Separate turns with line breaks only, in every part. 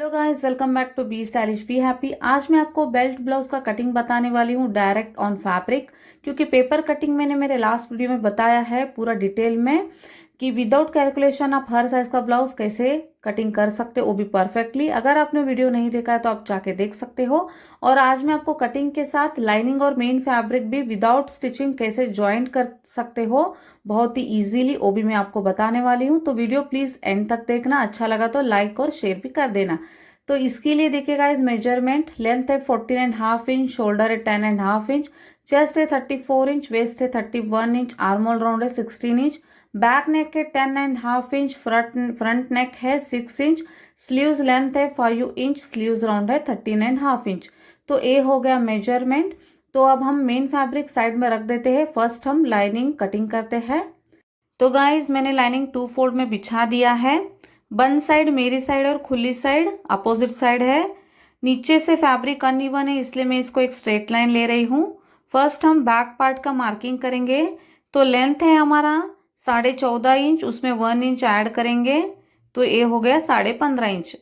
Hello guys, welcome back to be stylish be happy. आज मैं आपको बेल्ट ब्लाउज का कटिंग बताने वाली हूँ डायरेक्ट ऑन फैब्रिक, क्योंकि पेपर कटिंग मैंने मेरे लास्ट वीडियो में बताया है पूरा डिटेल में कि विदाउट कैलकुलेशन आप हर साइज का ब्लाउज कैसे कटिंग कर सकते हो, वो भी परफेक्टली। अगर आपने वीडियो नहीं देखा है तो आप जाके देख सकते हो। और आज मैं आपको कटिंग के साथ लाइनिंग और मेन फैब्रिक भी विदाउट स्टिचिंग कैसे ज्वाइंट कर सकते हो बहुत ही इजीली, वो भी मैं आपको बताने वाली हूँ। तो वीडियो प्लीज एंड तक देखना, अच्छा लगा तो लाइक और शेयर भी कर देना। तो इसके लिए देखिएगा, इस मेजरमेंट लेंथ है 14.5 इंच, शोल्डर है 10.5 इंच, चेस्ट है 34 इंच, वेस्ट है 31 इंच, आर्मोल राउंड है 16 इंच, बैक नेक है 10.5 इंच, फ्रंट नेक है 6 इंच, स्लीव्स लेंथ है 5 इंच, स्लीव्स राउंड है 13.5 इंच। तो ये हो गया मेजरमेंट। तो अब हम मेन फैब्रिक साइड में रख देते हैं। फर्स्ट हम लाइनिंग कटिंग करते हैं। तो गाइज मैंने लाइनिंग 2 फोल्ड में बिछा दिया है। बंद साइड मेरी साइड और खुली साइड अपोजिट साइड है। नीचे से फैब्रिक अनइवन है, इसलिए मैं इसको एक स्ट्रेट लाइन ले रही हूँ। फर्स्ट हम बैक पार्ट का मार्किंग करेंगे। तो लेंथ है हमारा 14.5 इंच, उसमें 1 इंच ऐड करेंगे तो ये हो गया 15.5 इंच।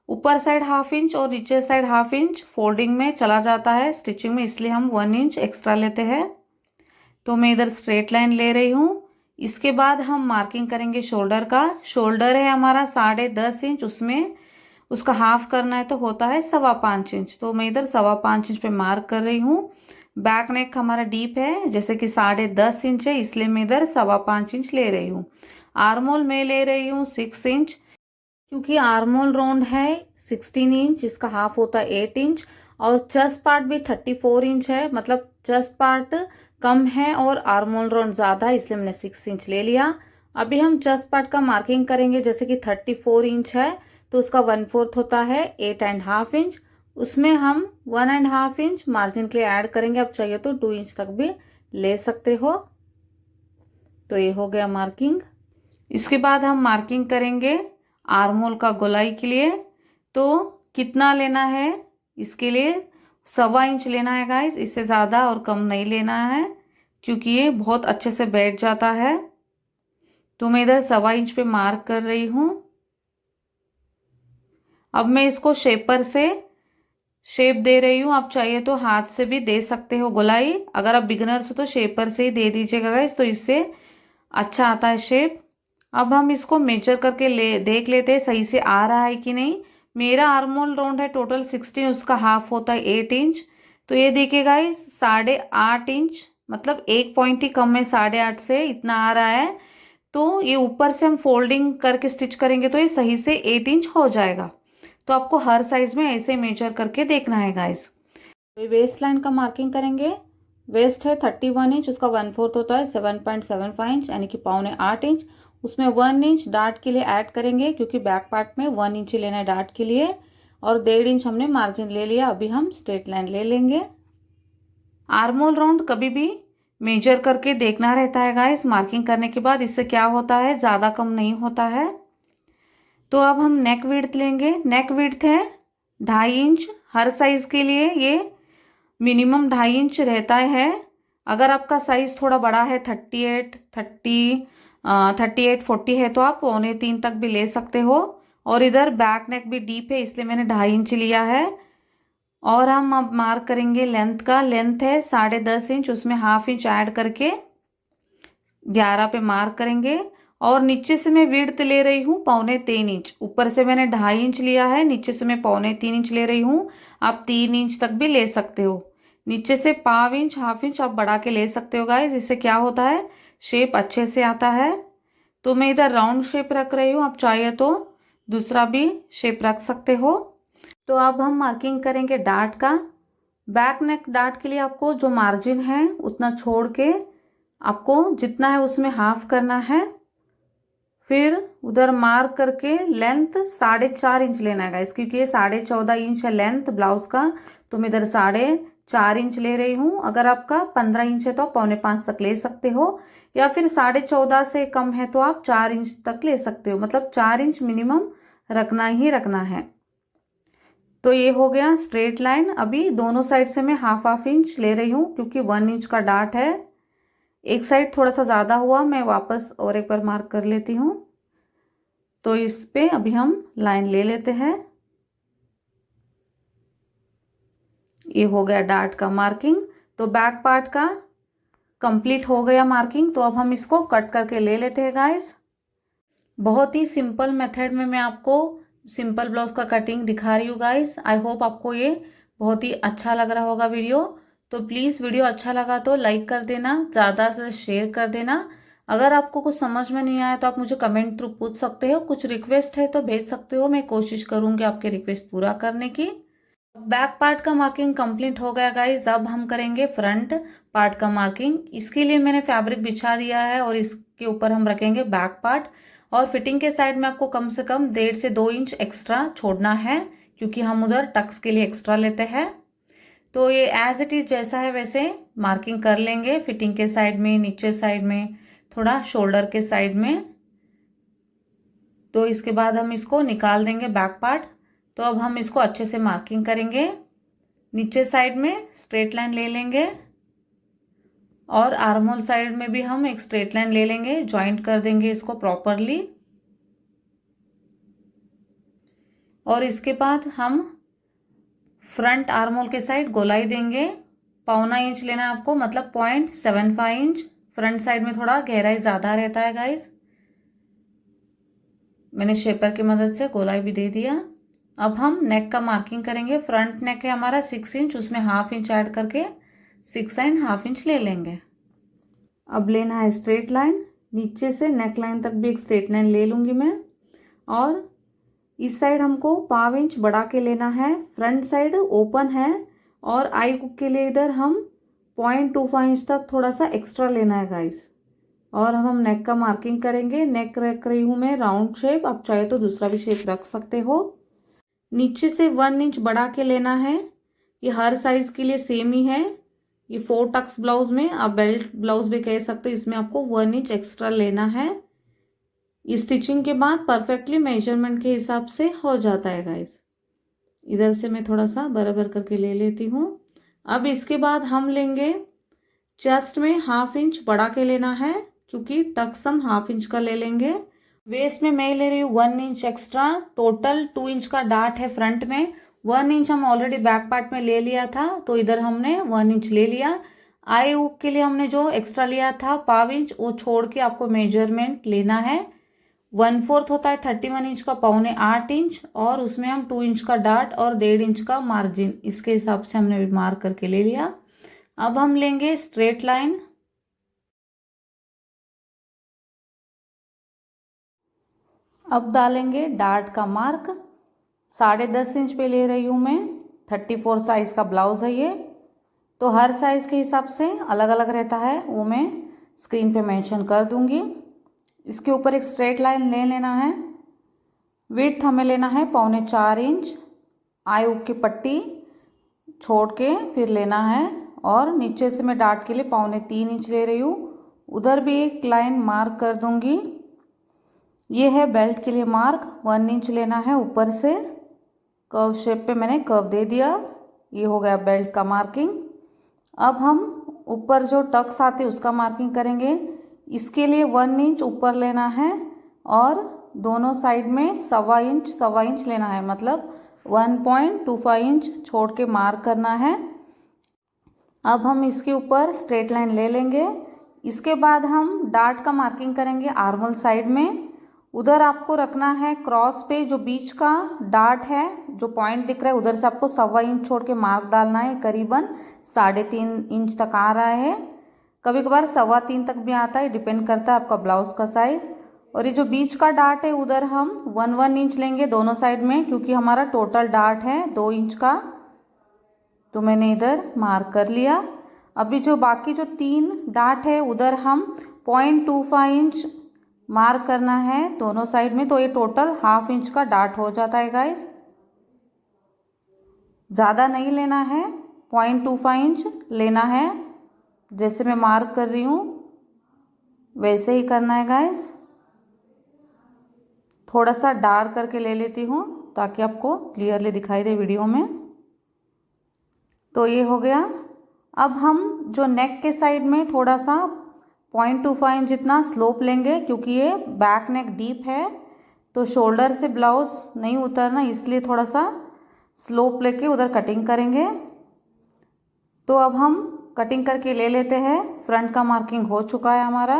ऊपर साइड हाफ इंच और नीचे साइड हाफ इंच फोल्डिंग में चला जाता है स्टिचिंग में, इसलिए हम 1 इंच एक्स्ट्रा लेते हैं। तो मैं इधर स्ट्रेट लाइन ले रही हूँ। इसके बाद हम मार्किंग करेंगे शोल्डर का। शोल्डर है हमारा 10.5 इंच, उसमें उसका हाफ करना है तो होता है 5.25 इंच। तो मैं इधर 5.25 इंच पे मार्क कर रही हूँ। बैक नेक हमारा डीप है, जैसे कि 10.5 इंच है, इसलिए मैं इधर 5.25 इंच ले रही हूँ। आर्मोल में ले रही हूँ 6 इंच, क्योंकि आर्मोल राउंड है 16 इंच, इसका हाफ होता है 8 इंच। और चेस्ट पार्ट भी 34 इंच है, मतलब चेस्ट पार्ट कम है और आर्मोल राउंड ज़्यादा है, इसलिए मैंने 6 इंच ले लिया। अभी हम चेस्ट पार्ट का मार्किंग करेंगे। जैसे कि 34 इंच है तो उसका 1/4 होता है 8.5 इंच, उसमें हम 1.5 इंच मार्जिन के लिए ऐड करेंगे। अब चाहिए तो 2 इंच तक भी ले सकते हो। तो ये हो गया मार्किंग। इसके बाद हम मार्किंग करेंगे आर्मोल का गोलाई के लिए। तो कितना लेना है, इसके लिए 1.25 इंच लेना है गाइस, इससे ज़्यादा और कम नहीं लेना है, क्योंकि ये बहुत अच्छे से बैठ जाता है। तो मैं इधर 1.25 इंच पे मार्क कर रही हूँ। अब मैं इसको शेपर से शेप दे रही हूँ। आप चाहिए तो हाथ से भी दे सकते हो गोलाई, अगर आप बिगनर्स हो तो शेपर से ही दे दीजिएगा गाइस, तो इससे अच्छा आता है शेप। अब हम इसको मेजर करके देख लेते हैं सही से आ रहा है कि नहीं। मेरा आर्मोल राउंड है टोटल 16, उसका हाफ होता है 8 इंच। तो ये देखिए गाइस 8.5 इंच, मतलब 1 पॉइंट ही कम है 8.5 से, इतना आ रहा है। तो ये ऊपर से हम फोल्डिंग करके स्टिच करेंगे तो ये सही से 8 इंच हो जाएगा। तो आपको हर साइज में ऐसे मेजर करके देखना है गाइस। वेस्ट लाइन का मार्किंग करेंगे। वेस्ट है 31 इंच, उसका 1/4 होता है 7.75 इंच, यानी कि 7.25 इंच। उसमें 1 इंच डार्ट के लिए ऐड करेंगे, क्योंकि बैक पार्ट में 1 इंच लेना है डार्ट के लिए। और 1.5 इंच हमने मार्जिन ले लिया। अभी हम स्ट्रेट लाइन ले लेंगे। आर्मोल राउंड कभी भी मेजर करके देखना रहता है गाइस मार्किंग करने के बाद, इससे क्या होता है ज़्यादा कम नहीं होता है। तो अब हम नेक विड्थ लेंगे। नेक विड्थ है 2.5 इंच, हर साइज के लिए ये मिनिमम 2.5 इंच रहता है। अगर आपका साइज थोड़ा बड़ा है 38 40 है तो आप 2.25 तक भी ले सकते हो। और इधर बैक नेक भी डीप है, इसलिए मैंने 2.5 इंच लिया है। और हम अब मार्क करेंगे लेंथ का। लेंथ है 10.5 इंच, उसमें हाफ इंच ऐड करके 11 पे मार्क करेंगे। और नीचे से मैं विड्थ ले रही हूँ 2.25 इंच। ऊपर से मैंने 2.5 इंच लिया है, नीचे से मैं 2.25 इंच ले रही हूँ। आप 3 इंच तक भी ले सकते हो। नीचे से 1/2 इंच हाफ इंच आप बढ़ा के ले सकते हो गाइस, इससे क्या होता है शेप अच्छे से आता है। तो मैं इधर राउंड शेप रख रही हूँ, आप चाहिए तो दूसरा भी शेप रख सकते हो। तो अब हम मार्किंग करेंगे डार्ट का। बैक नेक डार्ट के लिए आपको जो मार्जिन है उतना छोड़ के आपको जितना है उसमें हाफ करना है। फिर उधर मार्क करके लेंथ 4.5 इंच लेना है गाइस, क्योंकि ये 14.5 इंच है लेंथ ब्लाउज का। तो मैं इधर 4.5 इंच ले रही हूँ। अगर आपका 15 इंच है तो आप 4.25 तक ले सकते हो, या फिर 14.5 से कम है तो आप 4 इंच तक ले सकते हो, मतलब 4 इंच मिनिमम रखना ही रखना है। तो ये हो गया स्ट्रेट लाइन। अभी दोनों साइड से मैं हाफ हाफ इंच ले रही हूँ, क्योंकि 1 इंच का डार्ट है। एक साइड थोड़ा सा ज़्यादा हुआ, मैं वापस और एक बार मार्क कर लेती हूँ। तो इस पे अभी हम लाइन ले लेते हैं। ये हो गया डार्ट का मार्किंग। तो बैक पार्ट का कंप्लीट हो गया मार्किंग। तो अब हम इसको कट करके ले लेते हैं गाइस। बहुत ही सिंपल मेथड में मैं आपको सिंपल ब्लाउज का कटिंग दिखा रही हूँ गाइस। आई होप आपको ये बहुत ही अच्छा लग रहा होगा वीडियो। तो प्लीज़ वीडियो अच्छा लगा तो लाइक कर देना, ज़्यादा से शेयर कर देना। अगर आपको कुछ समझ में नहीं आया तो आप मुझे कमेंट थ्रू पूछ सकते हो, कुछ रिक्वेस्ट है तो भेज सकते हो, मैं कोशिश करूँगी आपके रिक्वेस्ट पूरा करने की। बैक पार्ट का मार्किंग कंप्लीट हो गया गाइस। अब हम करेंगे फ्रंट पार्ट का मार्किंग। इसके लिए मैंने फैब्रिक बिछा दिया है और इसके ऊपर हम रखेंगे बैक पार्ट। और फिटिंग के साइड में आपको कम से कम 1.5 से 2 इंच एक्स्ट्रा छोड़ना है, क्योंकि हम उधर टक्स के लिए एक्स्ट्रा लेते हैं। तो ये एज इट इज जैसा है वैसे मार्किंग कर लेंगे, फिटिंग के साइड में, नीचे साइड में, थोड़ा शोल्डर के साइड में। तो इसके बाद हम इसको निकाल देंगे बैक पार्ट। तो अब हम इसको अच्छे से मार्किंग करेंगे। नीचे साइड में स्ट्रेट लाइन ले लेंगे और आर्म होल साइड में भी हम एक स्ट्रेट लाइन ले लेंगे, ज्वाइंट कर देंगे इसको प्रॉपरली। और इसके बाद हम फ्रंट आर्म होल के साइड गोलाई देंगे। 1.25 इंच लेना है आपको, मतलब 0.75 इंच। फ्रंट साइड में थोड़ा गहराई ज़्यादा रहता है गाइस। मैंने शेपर की मदद से गोलाई भी दे दिया। अब हम नेक का मार्किंग करेंगे। फ्रंट नेक है हमारा 6 इंच, उसमें 1/2 इंच ऐड करके 6.5 इंच ले लेंगे। अब लेना है स्ट्रेट लाइन, नीचे से नेक लाइन तक भी एक स्ट्रेट लाइन ले लूँगी मैं। और इस साइड हमको 1/2 इंच बढ़ा के लेना है। फ्रंट साइड ओपन है और आई हुक के लिए इधर हम 0.25 इंच तक थोड़ा सा एक्स्ट्रा लेना है गाइस। और हम नेक का मार्किंग करेंगे। नेक रख रही हूँ मैं राउंड शेप, आप चाहे तो दूसरा भी शेप रख सकते हो। नीचे से 1 इंच बढ़ा के लेना है। ये हर साइज के लिए सेम ही है। ये 4 टक्स ब्लाउज में, आप बेल्ट ब्लाउज भी कह सकते हो, इसमें आपको 1 इंच एक्स्ट्रा लेना है। स्टिचिंग के बाद परफेक्टली मेजरमेंट के हिसाब से हो जाता है गाइस। इधर से मैं थोड़ा सा बराबर करके ले लेती हूँ। अब इसके बाद हम लेंगे चेस्ट में 1/2 इंच बढ़ा के लेना है, क्योंकि टक्स हम 1/2 इंच का ले लेंगे। वेस्ट में मैं ले रही हूँ 1 इंच एक्स्ट्रा। टोटल 2 इंच का डार्ट है फ्रंट में। 1 इंच हम ऑलरेडी बैक पार्ट में ले लिया था, तो इधर हमने 1 इंच ले लिया। आई हुक के लिए हमने जो एक्स्ट्रा लिया था 1/2 इंच, वो छोड़ के आपको मेजरमेंट लेना है। 1/4 होता है 31 इंच का, 7.25 इंच, और उसमें हम 2 इंच का डार्ट और 1.5 इंच का मार्जिन, इसके हिसाब से हमने मार्क करके ले लिया। अब हम लेंगे स्ट्रेट लाइन। अब डालेंगे डार्ट का मार्क। 10.5 इंच पे ले रही हूँ मैं। 34 साइज का ब्लाउज है ये, तो हर साइज के हिसाब से अलग अलग रहता है, वो मैं स्क्रीन पे मेंशन कर दूंगी। इसके ऊपर एक स्ट्रेट लाइन ले लेना है। विड्थ हमें लेना है 3.25 इंच। आई हुक की पट्टी छोड़ के फिर लेना है। और नीचे से मैं डार्ट के लिए 3.25 इंच ले रही हूँ, उधर भी एक लाइन मार्क कर दूंगी। ये है बेल्ट के लिए मार्क, 1 इंच लेना है ऊपर से। कर्व शेप पे मैंने कर्व दे दिया। ये हो गया बेल्ट का मार्किंग। अब हम ऊपर जो टक्स आते हैं उसका मार्किंग करेंगे। इसके लिए 1 इंच ऊपर लेना है और दोनों साइड में 1.25 इंच लेना है, मतलब 1.25 इंच छोड़ के मार्क करना है। अब हम इसके ऊपर स्ट्रेट लाइन ले लेंगे। इसके बाद हम डार्ट का मार्किंग करेंगे आर्मोल साइड में। उधर आपको रखना है क्रॉस पे, जो बीच का डार्ट है, जो पॉइंट दिख रहा है, उधर से आपको 1.25 इंच छोड़ के मार्क डालना है। करीबन 3.5 इंच तक आ रहा है, कभी कभार 3.25 तक भी आता है, डिपेंड करता है आपका ब्लाउज का साइज। और ये जो बीच का डार्ट है उधर हम 1 इंच लेंगे दोनों साइड में, क्योंकि हमारा टोटल डार्ट है 2 इंच का। तो मैंने इधर मार्क कर लिया। अभी जो बाकी जो 3 डार्ट है उधर हम 0.25 इंच मार्क करना है दोनों साइड में, तो ये टोटल 1/2 इंच का डार्ट हो जाता है गाइस। ज़्यादा नहीं लेना है, 0.25 इंच लेना है। जैसे मैं मार्क कर रही हूँ वैसे ही करना है गाइस। थोड़ा सा डार्क करके ले लेती हूँ ताकि आपको क्लियरली दिखाई दे वीडियो में। तो ये हो गया। अब हम जो नेक के साइड में थोड़ा सा 0.25 इंच जितना स्लोप लेंगे, क्योंकि ये बैक नेक डीप है, तो शोल्डर से ब्लाउज नहीं उतरना, इसलिए थोड़ा सा स्लोप लेके उधर कटिंग करेंगे। तो अब हम कटिंग करके ले लेते हैं। फ्रंट का मार्किंग हो चुका है हमारा।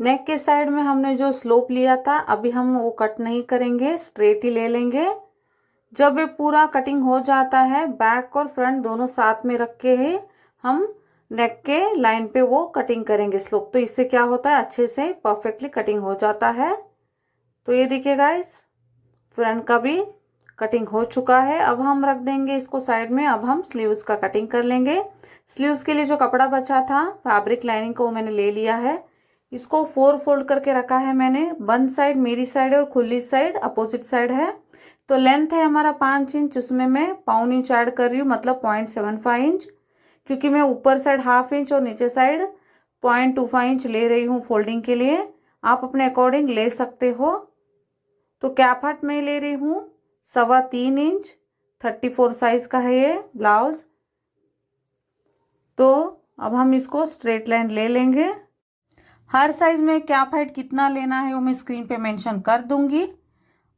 नेक के साइड में हमने जो स्लोप लिया था, अभी हम वो कट नहीं करेंगे, स्ट्रेट ही ले लेंगे। जब ये पूरा कटिंग हो जाता है, बैक और फ्रंट दोनों साथ में रख के ही हम नेक के लाइन पे वो कटिंग करेंगे स्लोप। तो इससे क्या होता है, अच्छे से परफेक्टली कटिंग हो जाता है। तो ये देखिए गाइस, फ्रंट का भी कटिंग हो चुका है। अब हम रख देंगे इसको साइड में। अब हम स्लीव्स का कटिंग कर लेंगे। स्लीव्स के लिए जो कपड़ा बचा था फैब्रिक लाइनिंग को, वो मैंने ले लिया है। इसको 4 फोल्ड करके रखा है मैंने। बंद साइड मेरी साइड है और खुली साइड अपोजिट साइड है। तो लेंथ है हमारा 5 इंच, उसमें मैं पौन इंच ऐड कर रही हूँ, मतलब 0.75 इंच, क्योंकि मैं ऊपर साइड 1/2 इंच और नीचे साइड 0.25 इंच ले रही हूँ फोल्डिंग के लिए। आप अपने अकॉर्डिंग ले सकते हो। तो कैप हट में ले रही हूँ 3.25 इंच, 34 साइज का है ये ब्लाउज। तो अब हम इसको स्ट्रेट लाइन ले लेंगे। हर साइज में कैप हाइट कितना लेना है वो मैं स्क्रीन पे मेंशन कर दूंगी।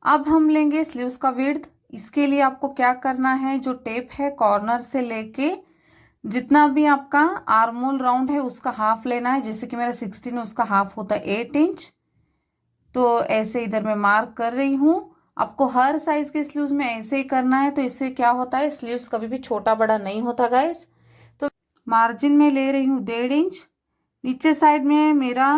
अब हम लेंगे स्लीव्स का विड्थ। इसके लिए आपको क्या करना है, जो टेप है कॉर्नर से लेके जितना भी आपका आर्मोल राउंड है उसका हाफ लेना है। जैसे कि मेरा 16 उसका हाफ होता है 8 इंच। तो ऐसे इधर मैं मार्क कर रही हूँ। आपको हर साइज के स्लीव्स में ऐसे ही करना है। तो इससे क्या होता है, स्लीव्स कभी भी छोटा बड़ा नहीं होता गाइस। तो मार्जिन में ले रही हूँ 1.5 इंच। नीचे साइड में मेरा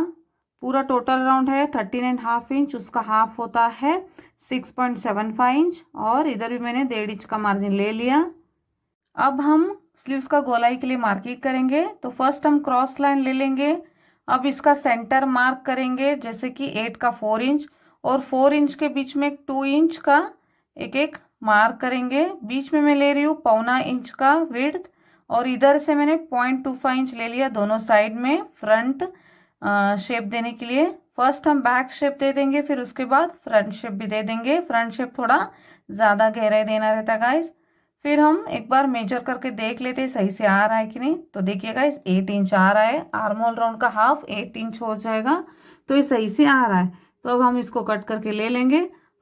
पूरा टोटल राउंड है 13.5 इंच, उसका हाफ होता है 6.75 इंच। और इधर भी मैंने 1.5 इंच का मार्जिन ले लिया। अब हम स्लीव्स का गोलाई के लिए मार्किंग करेंगे। तो फर्स्ट हम क्रॉस लाइन ले लेंगे। अब इसका सेंटर मार्क करेंगे, जैसे कि 8 का 4 इंच और 4 इंच के बीच में 2 इंच का एक एक मार्क करेंगे। बीच में मैं ले रही हूँ 1.25 इंच का विड्थ और इधर से मैंने 0.25 इंच ले लिया दोनों साइड में फ्रंट शेप देने के लिए। फर्स्ट हम बैक शेप दे देंगे, फिर उसके बाद फ्रंट शेप भी दे देंगे। फ्रंट शेप थोड़ा ज़्यादा गहराई देना रहता है गाइस। फिर हम एक बार मेजर करके देख लेते हैं सही से आ रहा है कि नहीं। तो देखिए गाइस 8 इंच आ रहा है। आर्मोल राउंड का हाफ 8 इंच हो जाएगा। तो ये सही से आ रहा है। तो अब हम इसको कट करके ले लेंगे।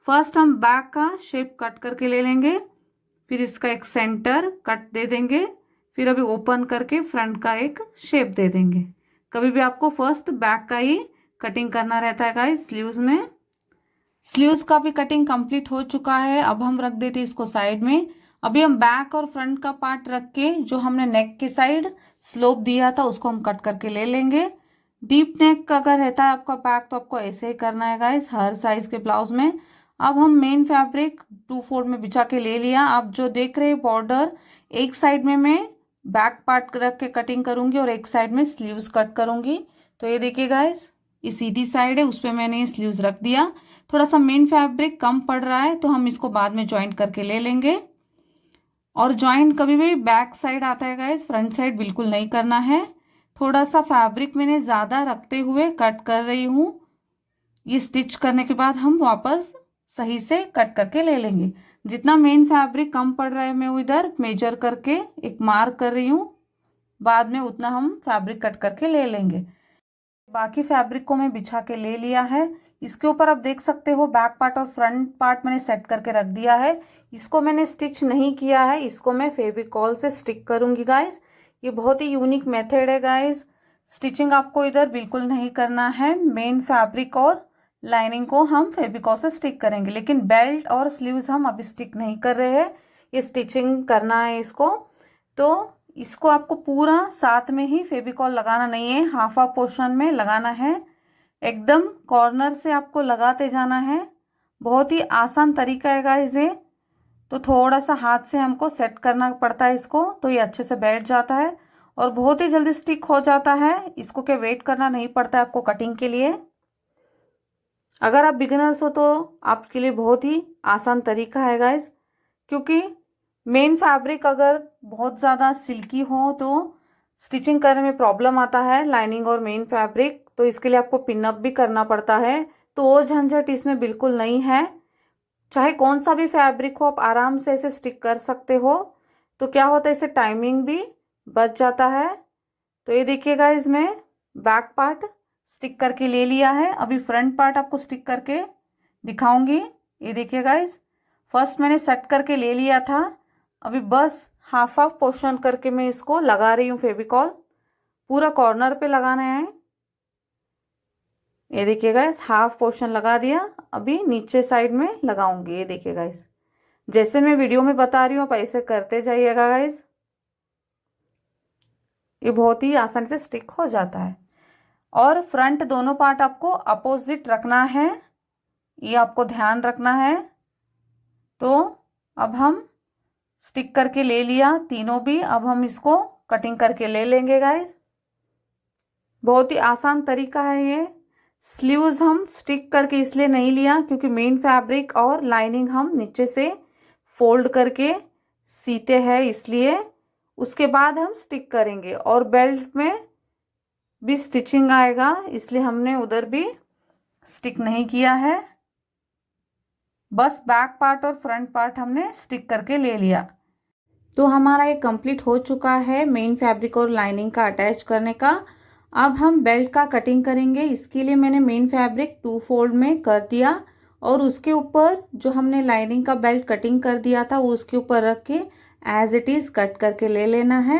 फर्स्ट हम बैक का शेप कट करके ले लेंगे, फिर इसका एक सेंटर कट दे देंगे, फिर अभी ओपन करके फ्रंट का एक शेप दे देंगे। कभी भी आपको फर्स्ट बैक का ही कटिंग करना रहता है गाइस स्लीव्स में। स्लीव्स का भी कटिंग कंप्लीट हो चुका है। अब हम रख देते हैं इसको साइड में। अभी हम बैक और फ्रंट का पार्ट रख के जो हमने नेक के साइड स्लोप दिया था उसको हम कट करके ले लेंगे। डीप नेक का अगर रहता है आपका बैक तो आपको ऐसे ही करना है गाइस हर साइज के ब्लाउज में। अब हम मेन फैब्रिक 2 फोल्ड में बिछा के ले लिया। आप जो देख रहे हैं बॉर्डर, एक साइड में मैं बैक पार्ट रख के कटिंग करूंगी और एक साइड में स्लीव्स कट करूंगी। तो ये देखिए गाइस, ये सीधी साइड है, उस पर मैंने ये स्लीव्स रख दिया। थोड़ा सा मेन फैब्रिक कम पड़ रहा है तो हम इसको बाद में ज्वाइंट करके ले लेंगे। और ज्वाइंट कभी भी बैक साइड आता है गाइस, फ्रंट साइड बिल्कुल नहीं करना है। थोड़ा सा फैब्रिक मैंने ज़्यादा रखते हुए कट कर रही हूँ। ये स्टिच करने के बाद हम वापस सही से कट करके ले लेंगे। जितना मेन फैब्रिक कम पड़ रहा है मैं वो इधर मेजर करके एक मार्क कर रही हूँ। बाद में उतना हम फैब्रिक कट करके ले लेंगे। बाकी फैब्रिक को मैं बिछा के ले लिया है। इसके ऊपर आप देख सकते हो बैक पार्ट और फ्रंट पार्ट मैंने सेट करके रख दिया है। इसको मैंने स्टिच नहीं किया है, इसको मैं फेविकॉल से स्टिक करूंगी गाइस। ये बहुत ही यूनिक मेथड है गाइस। स्टिचिंग आपको इधर बिल्कुल नहीं करना है। मेन फैब्रिक और लाइनिंग को हम फेविकॉल से स्टिक करेंगे, लेकिन बेल्ट और स्लीव्स हम अभी स्टिक नहीं कर रहे हैं। ये स्टिचिंग करना है इसको। तो इसको आपको पूरा साथ में ही फेविकॉल लगाना नहीं है, हाफ हाफ पोर्शन में लगाना है। एकदम कॉर्नर से आपको लगाते जाना है। बहुत ही आसान तरीका है गाइस ये। तो थोड़ा सा हाथ से हमको सेट करना पड़ता है इसको, तो ये अच्छे से बैठ जाता है और बहुत ही जल्दी स्टिक हो जाता है। इसको क्या वेट करना नहीं पड़ता है आपको कटिंग के लिए। अगर आप बिगिनर्स हो तो आपके लिए बहुत ही आसान तरीका है गाइस, क्योंकि मेन फैब्रिक अगर बहुत ज़्यादा सिल्की हो तो स्टिचिंग करने में प्रॉब्लम आता है, लाइनिंग और मेन फैब्रिक। तो इसके लिए आपको पिनअप भी करना पड़ता है। तो वो झंझट इसमें बिल्कुल नहीं है। चाहे कौन सा भी फैब्रिक हो आप आराम से इसे स्टिक कर सकते हो। तो क्या होता है, इससे टाइमिंग भी बच जाता है। तो ये देखिएगा, इसमें बैक पार्ट स्टिक करके ले लिया है। अभी फ्रंट पार्ट आपको स्टिक करके दिखाऊंगी। ये देखिए गाइस, फर्स्ट मैंने सेट करके ले लिया था, अभी बस हाफ हाफ पोर्शन करके मैं इसको लगा रही हूँ फेविकॉल। पूरा कॉर्नर पे लगाना है। ये देखिएगा, इस हाफ पोर्शन लगा दिया, अभी नीचे साइड में लगाऊंगी। ये देखिएगा, इस जैसे मैं वीडियो में बता रही हूँ आप ऐसे करते जाइएगा गाइस, ये बहुत ही आसानी से स्टिक हो जाता है। और फ्रंट दोनों पार्ट आपको अपोजिट रखना है, ये आपको ध्यान रखना है। तो अब हम स्टिक करके ले लिया तीनों भी, अब हम इसको कटिंग करके ले लेंगे गाइस। बहुत ही आसान तरीका है ये। स्लीव्स हम स्टिक करके इसलिए नहीं लिया क्योंकि मेन फैब्रिक और लाइनिंग हम नीचे से फोल्ड करके सीते हैं, इसलिए उसके बाद हम स्टिक करेंगे। और बेल्ट में भी स्टिचिंग आएगा, इसलिए हमने उधर भी स्टिक नहीं किया है। बस बैक पार्ट और फ्रंट पार्ट हमने स्टिक करके ले लिया। तो हमारा ये कंप्लीट हो चुका है मेन फैब्रिक और लाइनिंग का अटैच करने का। अब हम बेल्ट का कटिंग करेंगे। इसके लिए मैंने मेन फैब्रिक 2 फोल्ड में कर दिया और उसके ऊपर जो हमने लाइनिंग का बेल्ट कटिंग कर दिया था वो उसके ऊपर रख के एज इट इज कट करके ले लेना है।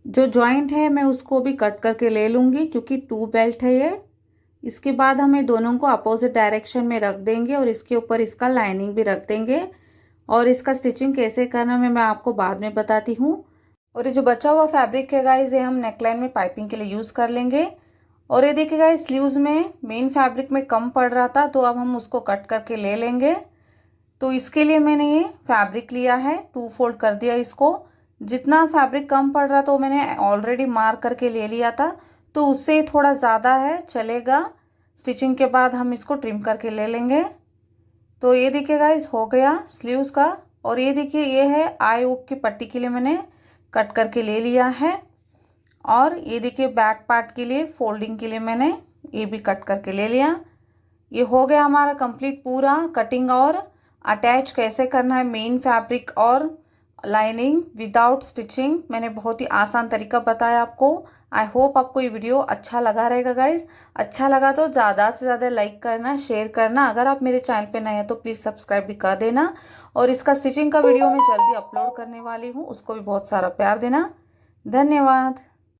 जो जॉइंट है मैं उसको भी कट करके ले लूंगी क्योंकि 2 बेल्ट है ये। इसके बाद हमें दोनों को अपोजिट डायरेक्शन में रख देंगे और इसके ऊपर इसका लाइनिंग भी रख देंगे। और इसका स्टिचिंग कैसे करना मैं आपको बाद में बताती हूँ। और ये जो बचा हुआ फैब्रिक है गाइस, ये हम नेकलाइन में पाइपिंग के लिए यूज़ कर लेंगे। और ये देखिए गाइस, स्लीव्स में मेन फैब्रिक में कम पड़ रहा था तो अब हम उसको कट करके ले लेंगे। तो इसके लिए मैंने ये फैब्रिक लिया है, 2 फोल्ड कर दिया इसको। जितना फैब्रिक कम पड़ रहा था वो मैंने ऑलरेडी मार्क करके ले लिया था, तो उससे थोड़ा ज़्यादा है चलेगा। स्टिचिंग के बाद हम इसको ट्रिम करके ले लेंगे। तो ये देखिए गाइस, हो गया स्लीव्स का। और ये देखिए, ये है आई हुक की पट्टी के लिए मैंने कट करके ले लिया है। और ये देखिए बैक पार्ट के लिए फोल्डिंग के लिए मैंने ये भी कट करके ले लिया। ये हो गया हमारा कंप्लीट पूरा कटिंग और अटैच कैसे करना है मेन फैब्रिक और लाइनिंग विदाउट स्टिचिंग। मैंने बहुत ही आसान तरीका बताया आपको। आई होप आपको ये वीडियो अच्छा लगा रहेगा गाइज। अच्छा लगा तो ज़्यादा से ज़्यादा लाइक करना, शेयर करना। अगर आप मेरे चैनल पे नए हैं तो प्लीज़ सब्सक्राइब भी कर देना। और इसका स्टिचिंग का वीडियो मैं जल्दी अपलोड करने वाली हूँ, उसको भी बहुत सारा प्यार देना। धन्यवाद।